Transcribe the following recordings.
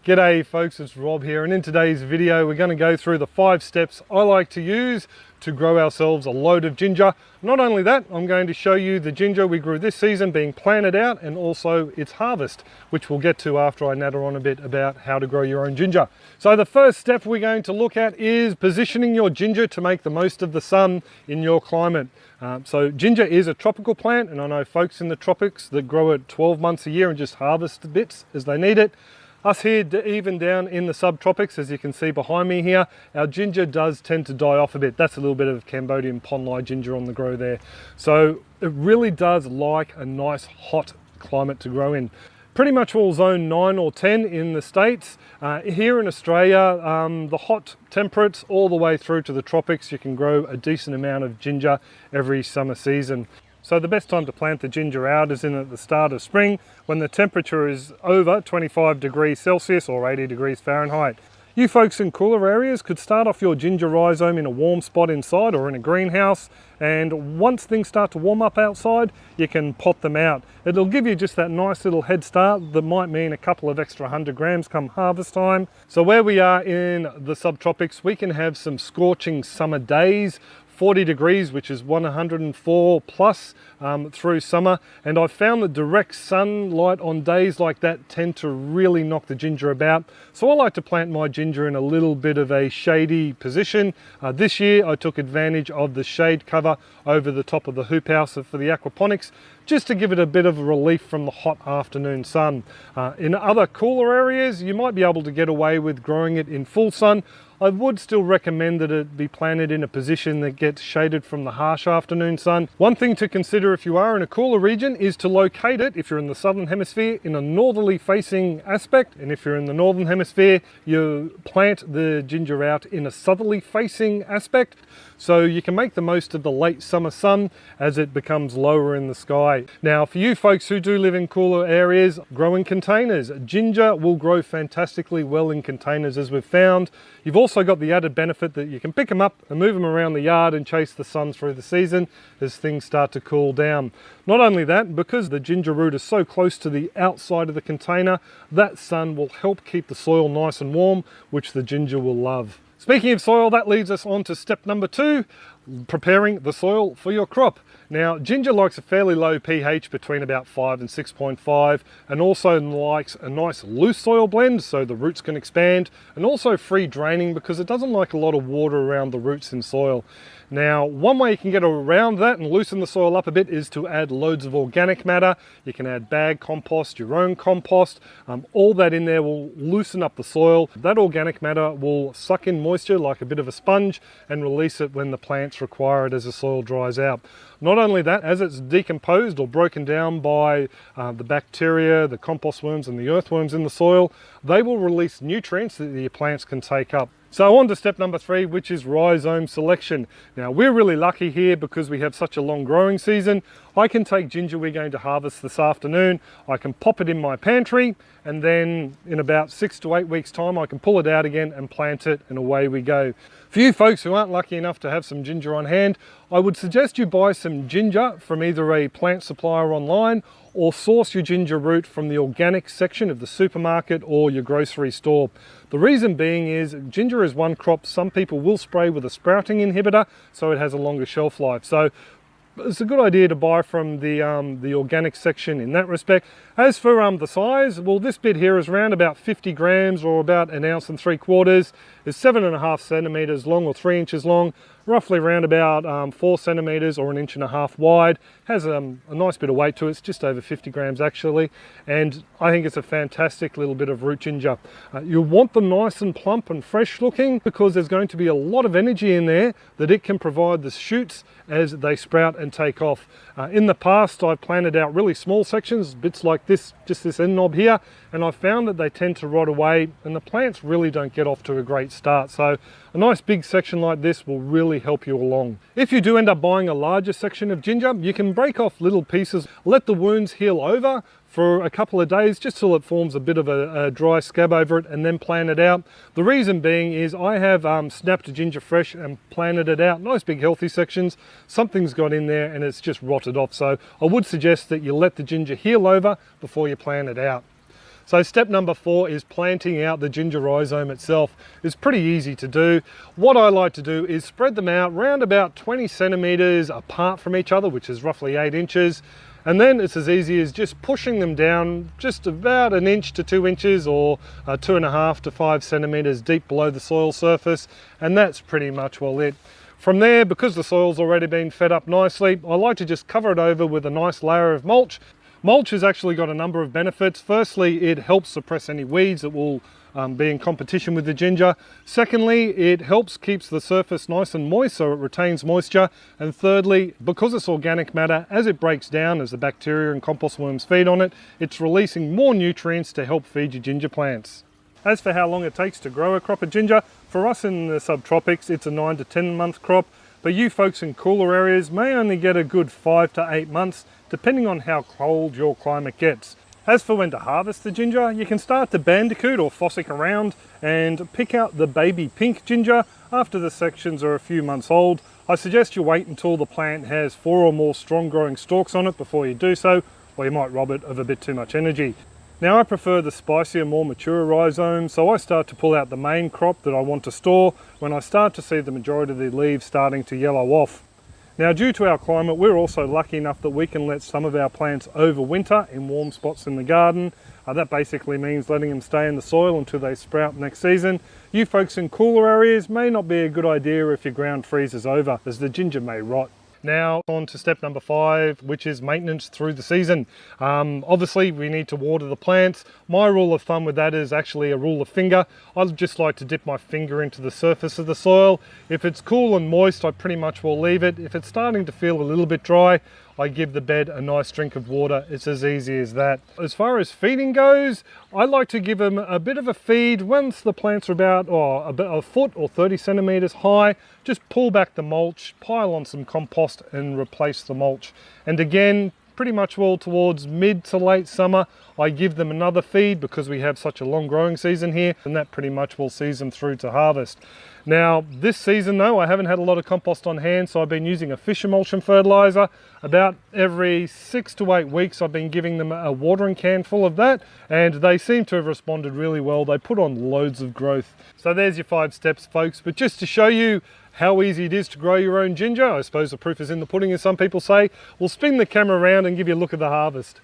G'day folks, it's Rob here, and in today's video we're going to go through the 5 steps I like to use to grow ourselves a load of ginger. Not only that, I'm going to show you the ginger we grew this season being planted out and also its harvest, which we'll get to after I natter on a bit about how to grow your own ginger. So the first step we're going to look at is positioning your ginger to make the most of the sun in your climate. So ginger is a tropical plant, and I know folks in the tropics that grow it 12 months a year and just harvest the bits as they need it. Us here, even down in the subtropics, as you can see behind me here, our ginger does tend to die off a bit. That's a little bit of Cambodian Ponlai ginger on the grow there. So it really does like a nice hot climate to grow in. Pretty much all zone 9 or 10 in the States. Here in Australia, the hot temperates all the way through to the tropics, you can grow a decent amount of ginger every summer season. So the best time to plant the ginger out is in at the start of spring when the temperature is over 25 degrees Celsius or 80 degrees Fahrenheit. You folks in cooler areas could start off your ginger rhizome in a warm spot inside or in a greenhouse, and once things start to warm up outside, you can pot them out. It'll give you just that nice little head start that might mean a couple of extra 100 grams come harvest time. So where we are in the subtropics, we can have some scorching summer days, 40 degrees, which is 104 plus through summer, and I've found that direct sunlight on days like that tend to really knock the ginger about. So I like to plant my ginger in a little bit of a shady position. This year I took advantage of the shade cover over the top of the hoop house for the aquaponics, just to give it a bit of relief from the hot afternoon sun. In other cooler areas, you might be able to get away with growing it in full sun. I would still recommend that it be planted in a position that gets shaded from the harsh afternoon sun. One thing to consider if you are in a cooler region is to locate it, if you're in the southern hemisphere, in a northerly facing aspect, and if you're in the northern hemisphere, you plant the ginger out in a southerly facing aspect, so you can make the most of the late summer sun as it becomes lower in the sky. Now for you folks who do live in cooler areas, grow in containers. Ginger will grow fantastically well in containers, as we've found. You've also got the added benefit that you can pick them up and move them around the yard and chase the sun through the season as things start to cool down. Not only that, because the ginger root is so close to the outside of the container, that sun will help keep the soil nice and warm, which the ginger will love. Speaking of soil, that leads us on to step number 2, preparing the soil for your crop. Now, ginger likes a fairly low pH between about 5 and 6.5, and also likes a nice loose soil blend so the roots can expand, and also free draining because it doesn't like a lot of water around the roots in soil. Now, one way you can get around that and loosen the soil up a bit is to add loads of organic matter. You can add bag compost, your own compost. All that in there will loosen up the soil. That organic matter will suck in moisture like a bit of a sponge and release it when the plants require it as the soil dries out. Not only that, as it's decomposed or broken down by the bacteria, the compost worms and the earthworms in the soil, they will release nutrients that your plants can take up. So on to step number 3, which is rhizome selection. Now we're really lucky here because we have such a long growing season. I can take ginger we're going to harvest this afternoon, I can pop it in my pantry, and then in about 6 to 8 weeks time I can pull it out again and plant it, and away we go. For you folks who aren't lucky enough to have some ginger on hand, I would suggest you buy some ginger from either a plant supplier online or source your ginger root from the organic section of the supermarket or your grocery store. The reason being is ginger is one crop some people will spray with a sprouting inhibitor so it has a longer shelf life. So it's a good idea to buy from the organic section in that respect. As for the size, well, this bit here is around about 50 grams or about 1 ounce and 3/4. It's 7.5 centimeters long or 3 inches long, roughly around about 4 centimeters or 1.5 inches wide. Has a nice bit of weight to it. It's just over 50 grams actually, and I think it's a fantastic little bit of root ginger. You'll want them nice and plump and fresh looking because there's going to be a lot of energy in there that it can provide the shoots as they sprout and take off. In the past I've planted out really small sections, bits like this, just this end knob here, and I've found that they tend to rot away and the plants really don't get off to a great start. So a nice big section like this will really help you along. If you do end up buying a larger section of ginger, you can break off little pieces, let the wounds heal over for a couple of days just till it forms a bit of a dry scab over it, and then plant it out. The reason being is I have snapped ginger fresh and planted it out, nice big healthy sections. Something's got in there and it's just rotted off, so I would suggest that you let the ginger heal over before you plant it out. So step number 4 is planting out the ginger rhizome itself. It's pretty easy to do. What I like to do is spread them out round about 20 centimeters apart from each other, which is roughly 8 inches. And then it's as easy as just pushing them down just about 1 inch to 2 inches, or 2.5 to 5 centimeters deep below the soil surface. And that's pretty much well it. From there, because the soil's already been fed up nicely, I like to just cover it over with a nice layer of mulch. Mulch has actually got a number of benefits. Firstly, it helps suppress any weeds that will be in competition with the ginger. Secondly, it helps keeps the surface nice and moist so it retains moisture. And thirdly, because it's organic matter, as it breaks down, as the bacteria and compost worms feed on it, it's releasing more nutrients to help feed your ginger plants. As for how long it takes to grow a crop of ginger, for us in the subtropics, it's a 9 to 10 month crop, but you folks in cooler areas may only get a good 5 to 8 months, depending on how cold your climate gets. As for when to harvest the ginger, you can start to bandicoot or fossick around and pick out the baby pink ginger after the sections are a few months old. I suggest you wait until the plant has 4 or more strong growing stalks on it before you do so, or you might rob it of a bit too much energy. Now I prefer the spicier, more mature rhizomes, so I start to pull out the main crop that I want to store when I start to see the majority of the leaves starting to yellow off. Now, due to our climate, we're also lucky enough that we can let some of our plants overwinter in warm spots in the garden. That basically means letting them stay in the soil until they sprout next season. You folks in cooler areas may not be a good idea if your ground freezes over, as the ginger may rot. Now on to step number 5, which is maintenance through the season. Obviously we need to water the plants. My rule of thumb with that is actually a rule of finger. I just like to dip my finger into the surface of the soil. If it's cool and moist, I pretty much will leave it. If it's starting to feel a little bit dry, I give the bed a nice drink of water. It's as easy as that. As far as feeding goes, I like to give them a bit of a feed once the plants are about a foot or 30 centimeters high. Just pull back the mulch, pile on some compost and replace the mulch. And again, pretty much well towards mid to late summer, I give them another feed because we have such a long growing season here, and that pretty much will see them through to harvest. Now this season though, I haven't had a lot of compost on hand, so I've been using a fish emulsion fertilizer. About every 6 to 8 weeks I've been giving them a watering can full of that, and they seem to have responded really well. They put on loads of growth. So there's your 5 steps folks, but just to show you how easy it is to grow your own ginger, I suppose the proof is in the pudding as some people say, we'll spin the camera around and give you a look at the harvest.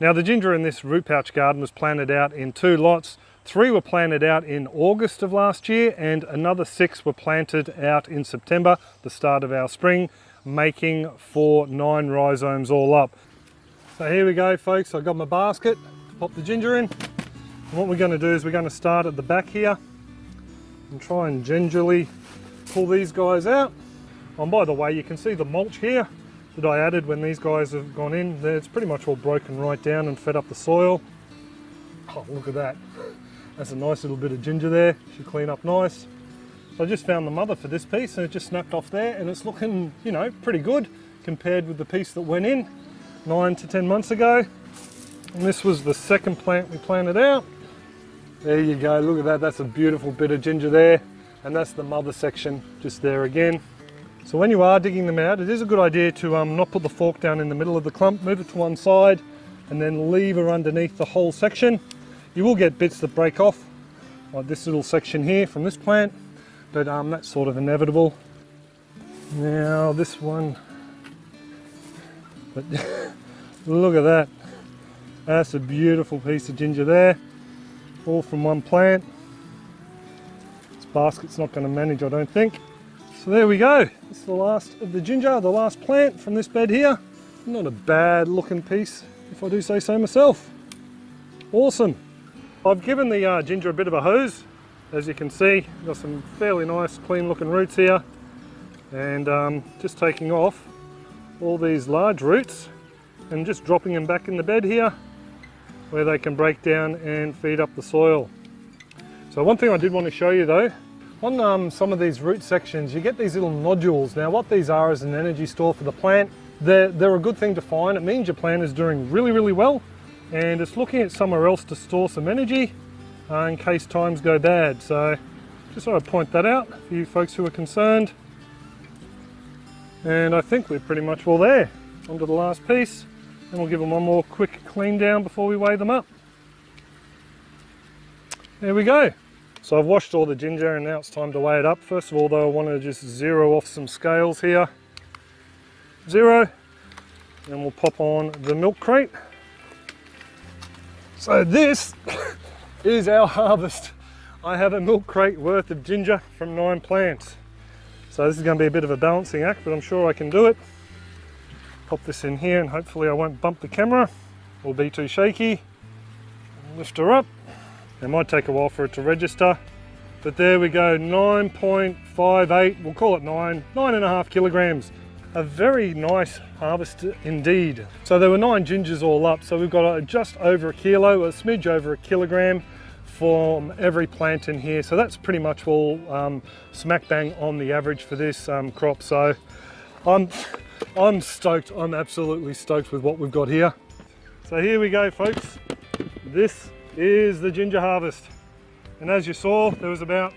Now the ginger in this root pouch garden was planted out in 2 lots. 3 were planted out in August of last year and another 6 were planted out in September, the start of our spring, making for 9 rhizomes all up. So here we go folks, I've got my basket to pop the ginger in. And what we're going to do is we're going to start at the back here and try and gingerly pull these guys out. And by the way, you can see the mulch here that I added when these guys have gone in. It's pretty much all broken right down and fed up the soil. Oh, look at that. That's a nice little bit of ginger there. Should clean up nice. So I just found the mother for this piece and it just snapped off there, and it's looking, you know, pretty good compared with the piece that went in 9 to 10 months ago. And this was the second plant we planted out. There you go, look at that. That's a beautiful bit of ginger there. And that's the mother section just there again. So when you are digging them out, it is a good idea to not put the fork down in the middle of the clump, move it to one side and then leave her underneath the whole section. You will get bits that break off, like this little section here from this plant, but that's sort of inevitable. Now this one, but look at that. That's a beautiful piece of ginger there, all from one plant. This basket's not going to manage, I don't think. So there we go. This is the last of the ginger, the last plant from this bed here. Not a bad looking piece, if I do say so myself. Awesome. I've given the ginger a bit of a hose. As you can see, got some fairly nice clean looking roots here, and just taking off all these large roots and just dropping them back in the bed here where they can break down and feed up the soil. So one thing I did want to show you though, on some of these root sections you get these little nodules. Now what these are is an energy store for the plant. They're a good thing to find. It means your plant is doing really well, and it's looking at somewhere else to store some energy in case times go bad. So just thought I'd point that out for you folks who are concerned. And I think we're pretty much all there. On to the last piece, and we'll give them one more quick clean down before we weigh them up. There we go. So I've washed all the ginger and now it's time to weigh it up. First of all though, I want to just zero off some scales here. 0. And we'll pop on the milk crate. So this is our harvest. I have a milk crate worth of ginger from 9 plants. So this is going to be a bit of a balancing act, but I'm sure I can do it. Pop this in here and hopefully I won't bump the camera or be too shaky. Lift her up. It might take a while for it to register, but there we go, 9.58, we'll call it 9.5 kilograms. A very nice harvest indeed. So there were 9 gingers all up, so we've got just over a kilo, a smidge over a kilogram from every plant in here. So that's pretty much all smack bang on the average for this crop. So I'm stoked, I'm absolutely stoked with what we've got here. So here we go folks, this is the ginger harvest. And as you saw, there was about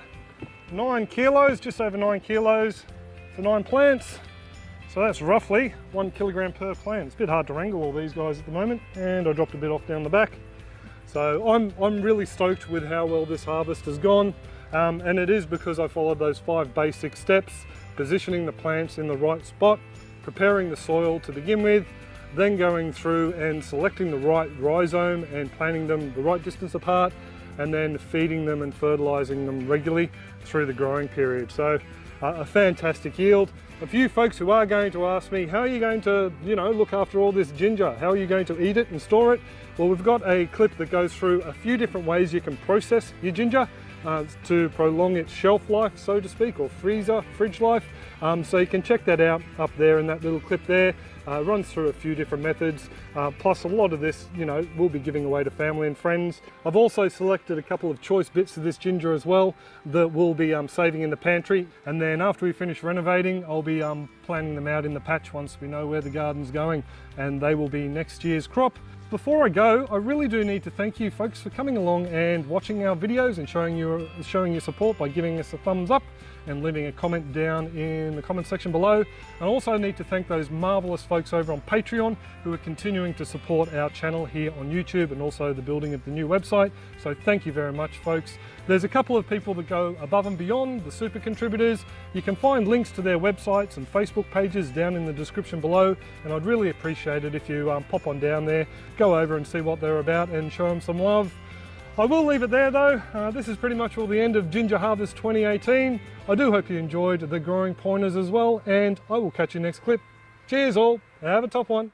9 kilos, just over 9 kilos for 9 plants. So that's roughly 1 kilogram per plant. It's a bit hard to wrangle all these guys at the moment, and I dropped a bit off down the back. So I'm really stoked with how well this harvest has gone. And it is because I followed those 5 basic steps, positioning the plants in the right spot, preparing the soil to begin with, then going through and selecting the right rhizome and planting them the right distance apart, and then feeding them and fertilizing them regularly through the growing period. So a fantastic yield. A few folks who are going to ask me, how are you going to, look after all this ginger? How are you going to eat it and store it? Well, we've got a clip that goes through a few different ways you can process your ginger to prolong its shelf life, so to speak, or fridge life. So you can check that out up there in that little clip there. Runs through a few different methods, plus a lot of this, we'll be giving away to family and friends. I've also selected a couple of choice bits of this ginger as well that we'll be saving in the pantry, and then after we finish renovating, I'll be planting them out in the patch once we know where the garden's going, and they will be next year's crop. Before I go, I really do need to thank you folks for coming along and watching our videos and showing your support by giving us a thumbs up and leaving a comment down in the comment section below. I also need to thank those marvelous folks over on Patreon who are continuing to support our channel here on YouTube and also the building of the new website. So thank you very much folks. There's a couple of people that go above and beyond, the super contributors. You can find links to their websites and Facebook pages down in the description below, and I'd really appreciate it if you pop on down there, go over and see what they're about and show them some love. I will leave it there though. This is pretty much all the end of Ginger Harvest 2018. I do hope you enjoyed the growing pointers as well, and I will catch you next clip. Cheers all, have a top one.